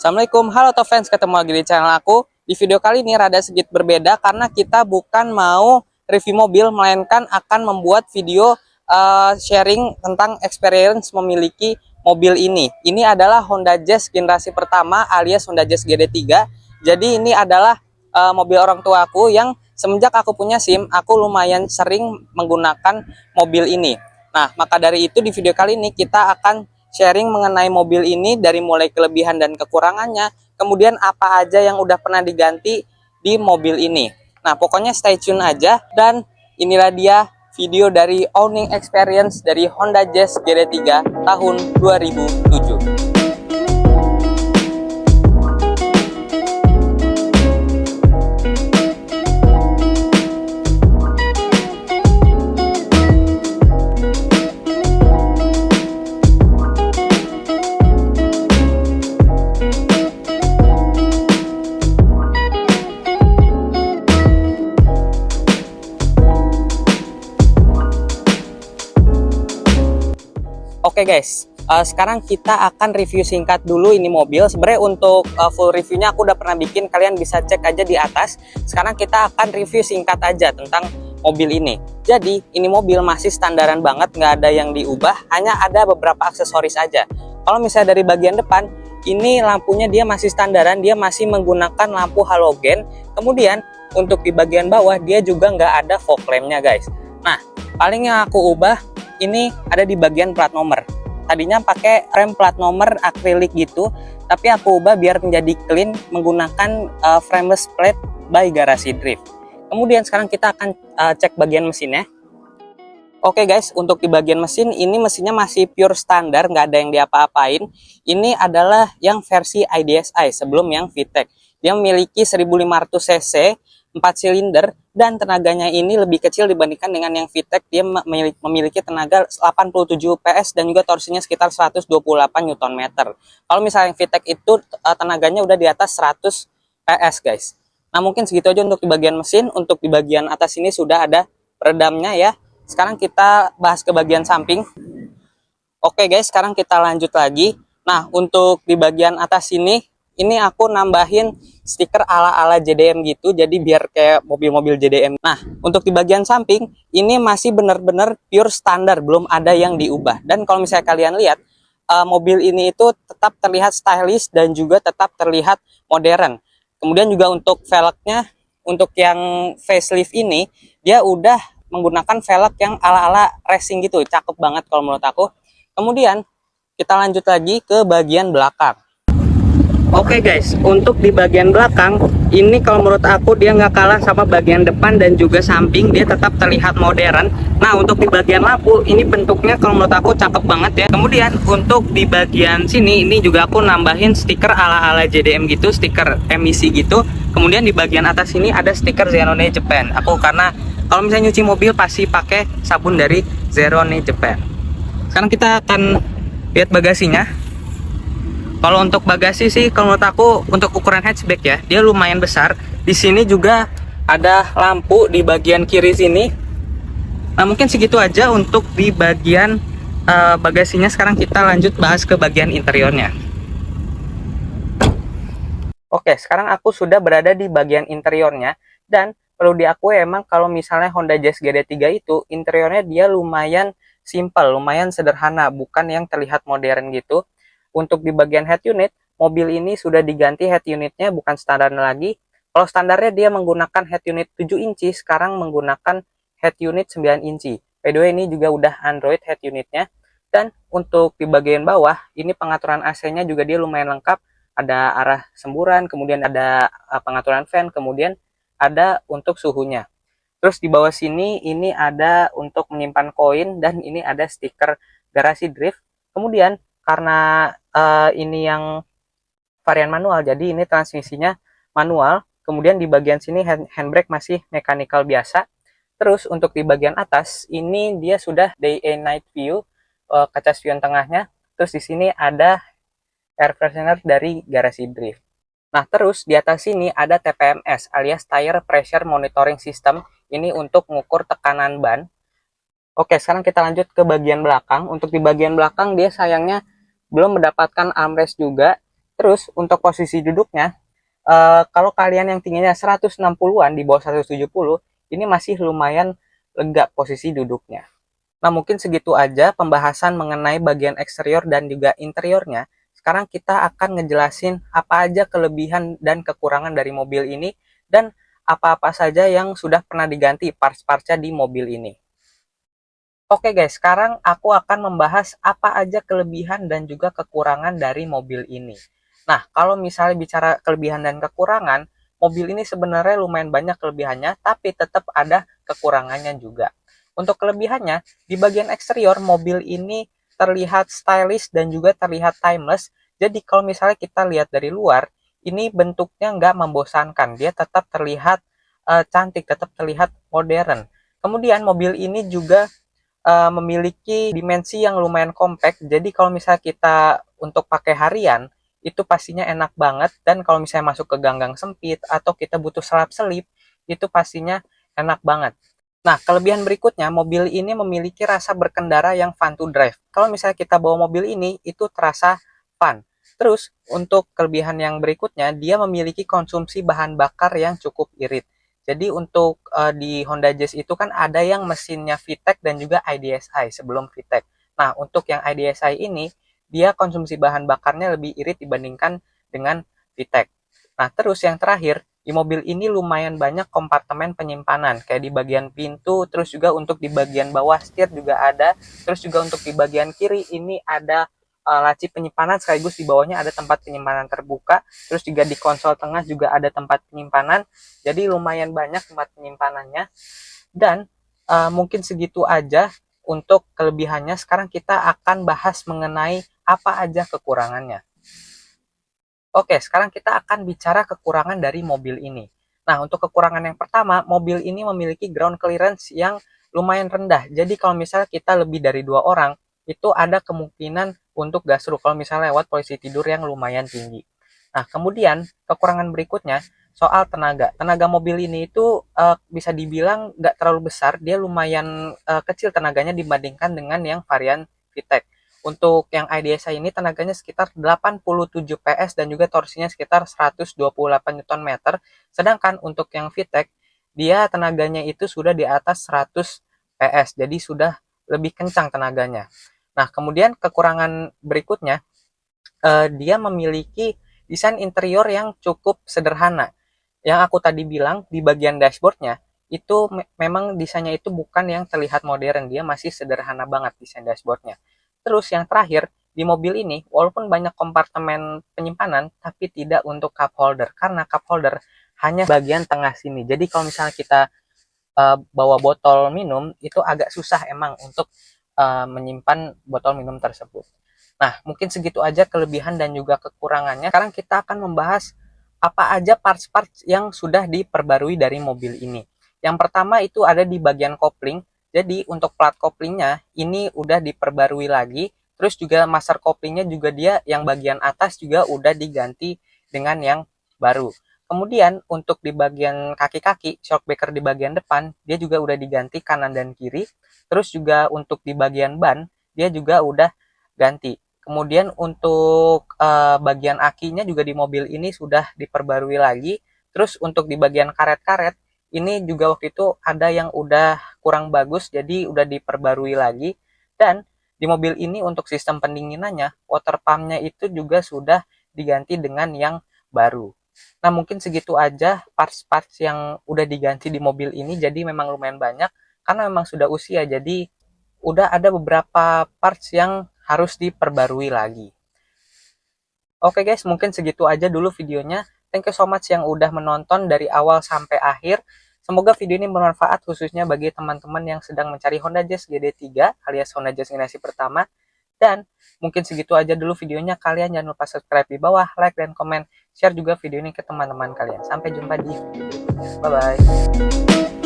Assalamualaikum, halo top fans, ketemu lagi di channel aku. Di video kali ini rada sedikit berbeda karena kita bukan mau review mobil, melainkan akan membuat video sharing tentang experience memiliki mobil ini. Ini adalah Honda Jazz generasi pertama alias Honda Jazz GD3. Jadi ini adalah mobil orang tua aku yang semenjak aku punya SIM, aku lumayan sering menggunakan mobil ini. Nah, maka dari itu di video kali ini kita akan sharing mengenai mobil ini dari mulai kelebihan dan kekurangannya, kemudian apa aja yang udah pernah diganti di mobil ini. Nah, pokoknya stay tune aja, dan inilah dia video dari owning experience dari Honda Jazz GD3 tahun 2007. Oke guys, sekarang kita akan review singkat dulu ini mobil. Sebenarnya untuk full reviewnya aku udah pernah bikin, kalian bisa cek aja di atas. Sekarang kita akan review singkat aja tentang mobil ini. Jadi ini mobil masih standaran banget, nggak ada yang diubah, hanya ada beberapa aksesoris aja. Kalau misalnya dari bagian depan, ini lampunya dia masih standaran, dia masih menggunakan lampu halogen. Kemudian untuk di bagian bawah dia juga nggak ada fog lampnya guys. Nah, paling yang aku ubah ini ada di bagian plat nomor. Tadinya pakai rem plat nomor akrilik gitu, tapi aku ubah biar menjadi clean menggunakan frameless plate by Garasi Drift. Kemudian sekarang kita akan cek bagian mesinnya. Oke guys, untuk di bagian mesin ini mesinnya masih pure standar, nggak ada yang diapa-apain. Ini adalah yang versi IDSI sebelum yang VTEC. Dia memiliki 1500 cc, 4 silinder, dan tenaganya ini lebih kecil dibandingkan dengan yang VTEC. Dia memiliki tenaga 87 PS dan juga torsinya sekitar 128 Nm. Kalau misalnya yang VTEC itu tenaganya udah di atas 100 PS guys. Nah, mungkin segitu aja untuk di bagian mesin. Untuk di bagian atas ini sudah ada peredamnya ya. Sekarang kita bahas ke bagian samping. Oke guys, sekarang kita lanjut lagi. Nah, untuk di bagian atas ini aku nambahin stiker ala-ala JDM gitu, jadi biar kayak mobil-mobil JDM. Nah, untuk di bagian samping, ini masih benar-benar pure standar, belum ada yang diubah. Dan kalau misalnya kalian lihat, mobil ini itu tetap terlihat stylish dan juga tetap terlihat modern. Kemudian juga untuk velgnya, untuk yang facelift ini, dia udah menggunakan velg yang ala-ala racing gitu, cakep banget kalau menurut aku. Kemudian kita lanjut lagi ke bagian belakang. Oke guys, untuk di bagian belakang ini kalau menurut aku dia nggak kalah sama bagian depan dan juga samping, dia tetap terlihat modern. Nah, untuk di bagian lampu ini bentuknya kalau menurut aku cakep banget ya. Kemudian untuk di bagian sini ini juga aku nambahin stiker ala-ala JDM gitu, stiker emisi gitu. Kemudian di bagian atas ini ada stiker Zerone Japan. Aku karena kalau misalnya nyuci mobil pasti pakai sabun dari Zerone Japan. Sekarang kita akan lihat bagasinya. Kalau untuk bagasi sih, kalau menurut aku untuk ukuran hatchback ya, dia lumayan besar. Di sini juga ada lampu di bagian kiri sini. Nah, mungkin segitu aja untuk di bagian bagasinya. Sekarang kita lanjut bahas ke bagian interiornya. Oke, sekarang aku sudah berada di bagian interiornya, dan perlu diakui emang kalau misalnya Honda Jazz GD3 itu interiornya dia lumayan simple, lumayan sederhana, bukan yang terlihat modern gitu. Untuk di bagian head unit, mobil ini sudah diganti head unitnya, bukan standar lagi. Kalau standarnya dia menggunakan head unit 7 inci, sekarang menggunakan head unit 9 inci. By the way, ini juga udah Android head unitnya. Dan untuk di bagian bawah, ini pengaturan AC-nya juga dia lumayan lengkap. Ada arah semburan, kemudian ada pengaturan fan, kemudian ada untuk suhunya. Terus di bawah sini ini ada untuk menyimpan koin, dan ini ada stiker Garasi Drift. Kemudian karena ini yang varian manual, jadi ini transmisinya manual. Kemudian di bagian sini handbrake masih mechanical biasa. Terus untuk di bagian atas ini dia sudah day and night view, kaca spion tengahnya. Terus di sini ada air freshener dari Garasi Drift. Nah, terus di atas sini ada TPMS alias Tire Pressure Monitoring System. Ini untuk mengukur tekanan ban. Oke, sekarang kita lanjut ke bagian belakang. Untuk di bagian belakang dia sayangnya belum mendapatkan armrest juga. Terus untuk posisi duduknya, kalau kalian yang tingginya 160-an di bawah 170, ini masih lumayan lega posisi duduknya. Nah, mungkin segitu aja pembahasan mengenai bagian eksterior dan juga interiornya. Sekarang kita akan ngejelasin apa aja kelebihan dan kekurangan dari mobil ini dan apa-apa saja yang sudah pernah diganti parts-partsnya di mobil ini. Oke guys, sekarang aku akan membahas apa aja kelebihan dan juga kekurangan dari mobil ini. Nah, kalau misalnya bicara kelebihan dan kekurangan, mobil ini sebenarnya lumayan banyak kelebihannya, tapi tetap ada kekurangannya juga. Untuk kelebihannya, di bagian eksterior, mobil ini terlihat stylish dan juga terlihat timeless. Jadi kalau misalnya kita lihat dari luar, ini bentuknya nggak membosankan. Dia tetap terlihat cantik, tetap terlihat modern. Kemudian mobil ini juga memiliki dimensi yang lumayan compact. Jadi kalau misalnya kita untuk pakai harian, itu pastinya enak banget. Dan kalau misalnya masuk ke gang-gang sempit atau kita butuh selap-selip, itu pastinya enak banget. Nah, kelebihan berikutnya, mobil ini memiliki rasa berkendara yang fun to drive. Kalau misalnya kita bawa mobil ini, itu terasa fun. Terus, untuk kelebihan yang berikutnya, dia memiliki konsumsi bahan bakar yang cukup irit. Jadi untuk di Honda Jazz itu kan ada yang mesinnya VTEC dan juga IDSI sebelum VTEC. Nah, untuk yang IDSI ini, dia konsumsi bahan bakarnya lebih irit dibandingkan dengan VTEC. Nah, terus yang terakhir, di mobil ini lumayan banyak kompartemen penyimpanan, kayak di bagian pintu, terus juga untuk di bagian bawah setir juga ada, terus juga untuk di bagian kiri ini ada laci penyimpanan, sekaligus di bawahnya ada tempat penyimpanan terbuka, terus juga di konsol tengah juga ada tempat penyimpanan, jadi lumayan banyak tempat penyimpanannya. Dan mungkin segitu aja untuk kelebihannya. Sekarang kita akan bahas mengenai apa aja kekurangannya. Oke, sekarang kita akan bicara kekurangan dari mobil ini. Nah, untuk kekurangan yang pertama, mobil ini memiliki ground clearance yang lumayan rendah. Jadi kalau misalnya kita lebih dari 2 orang, itu ada kemungkinan untuk gasruk kalau misalnya lewat posisi tidur yang lumayan tinggi. Nah, kemudian kekurangan berikutnya soal tenaga. Tenaga mobil ini itu bisa dibilang nggak terlalu besar, dia lumayan kecil tenaganya dibandingkan dengan yang varian VTEC. Untuk yang IDSI ini tenaganya sekitar 87 PS dan juga torsinya sekitar 128 Nm. Sedangkan untuk yang VTEC, dia tenaganya itu sudah di atas 100 PS. Jadi sudah lebih kencang tenaganya. Nah, kemudian kekurangan berikutnya, dia memiliki desain interior yang cukup sederhana. Yang aku tadi bilang di bagian dashboardnya, itu memang desainnya itu bukan yang terlihat modern. Dia masih sederhana banget desain dashboardnya. Terus yang terakhir, di mobil ini walaupun banyak kompartemen penyimpanan, tapi tidak untuk cup holder, karena cup holder hanya bagian tengah sini. Jadi kalau misalnya kita bawa botol minum, itu agak susah emang untuk menyimpan botol minum tersebut. Nah, mungkin segitu aja kelebihan dan juga kekurangannya. Sekarang kita akan membahas apa aja parts-parts yang sudah diperbarui dari mobil ini. Yang pertama itu ada di bagian kopling. Jadi untuk plat koplingnya ini udah diperbarui lagi. Terus juga master koplingnya juga dia yang bagian atas juga udah diganti dengan yang baru. Kemudian untuk di bagian kaki-kaki, shock breaker di bagian depan, dia juga udah diganti kanan dan kiri. Terus juga untuk di bagian ban, dia juga udah ganti. Kemudian untuk bagian akinya juga di mobil ini sudah diperbarui lagi. Terus untuk di bagian karet-karet, ini juga waktu itu ada yang udah kurang bagus, jadi udah diperbarui lagi. Dan di mobil ini untuk sistem pendinginannya, water pumpnya itu juga sudah diganti dengan yang baru. Nah, mungkin segitu aja parts-parts yang udah diganti di mobil ini. Jadi memang lumayan banyak karena memang sudah usia. Jadi udah ada beberapa parts yang harus diperbarui lagi. Oke guys, mungkin segitu aja dulu videonya. Thank you so much yang udah menonton dari awal sampai akhir. Semoga video ini bermanfaat khususnya bagi teman-teman yang sedang mencari Honda Jazz GD3 alias Honda Jazz generasi pertama. Dan mungkin segitu aja dulu videonya. Kalian jangan lupa subscribe di bawah, like dan komen. Share juga video ini ke teman-teman kalian. Sampai jumpa di video berikutnya. Bye-bye.